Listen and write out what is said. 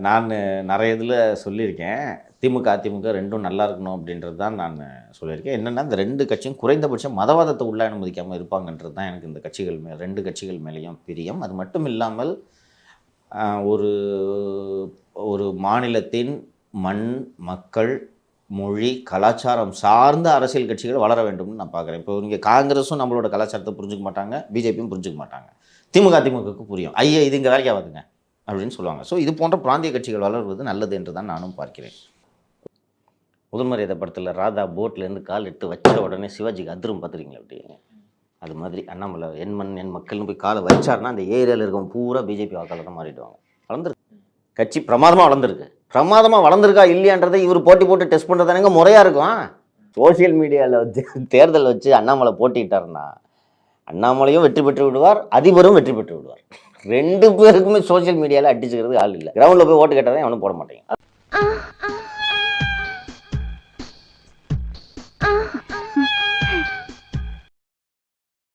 நான் நிறைய இதில் சொல்லியிருக்கேன். திமுக, அதிமுக 2ம் நல்லா இருக்கணும் அப்படின்றது தான் நான் சொல்லியிருக்கேன். என்னென்னா இந்த 2 கட்சியும் குறைந்தபட்சம் மதவாதத்தை உள்ள அனுமதிக்காமல் இருப்பாங்கன்றது தான் எனக்கு இந்த கட்சிகள் மேல் 2 கட்சிகள் மேலேயும் பிரியம். அது மட்டும் இல்லாமல் ஒரு ஒரு மாநிலத்தின் மண், மக்கள், மொழி, கலாச்சாரம் சார்ந்த அரசியல் கட்சிகள் வளர வேண்டும்னு நான் பார்க்குறேன். இப்போ இங்கே காங்கிரஸும் நம்மளோட கலாச்சாரத்தை புரிஞ்சுக்க மாட்டாங்க, பிஜேபியும் புரிஞ்சுக்க மாட்டாங்க. திமுக, அதிமுகவுக்கு புரியும். ஐயா இது இங்கே வேலைக்கு ஆகாதுங்க அப்படின்னு சொல்லுவாங்க. ஸோ இது போன்ற பிராந்திய கட்சிகள் வளர்வது நல்லது என்று தான் நானும் பார்க்கிறேன். முதல் மரியாதை படத்தில் ராதா போட்லேருந்து கால் எடுத்து வச்ச உடனே சிவாஜிக்கு அதிரும் பார்த்துருக்கீங்களா? அப்படி அது மாதிரி அண்ணாமலை என் மண் என் மக்கள்னு போய் காலை வச்சார்னா அந்த ஏரியாவில் இருக்கவங்க பூரா பிஜேபி வாக்காளர் தான் மாறிடுவாங்க. வளர்ந்துருக்கு கட்சி, பிரமாதமாக வளர்ந்துருக்கு. பிரமாதமாக வளர்ந்துருக்கா இல்லையான்றதை இவர் போட்டி போட்டு டெஸ்ட் பண்ணுறதானங்க முறையாக இருக்கும். சோசியல் மீடியாவில் வச்சு தேர்தல் வச்சு அண்ணாமலை போட்டிட்டாருன்னா அண்ணாமலையும் வெற்றி பெற்று விடுவார், அதிபரும் வெற்றி பெற்று விடுவார். 2 பேருக்குமே சோசியல் மீடியாவில் அடிச்சுக்கிறது ஆள் இல்லை. கிரவுண்டில் போய் ஓட்டு கேட்டால் தான் எவனும் போட மாட்டேங்க.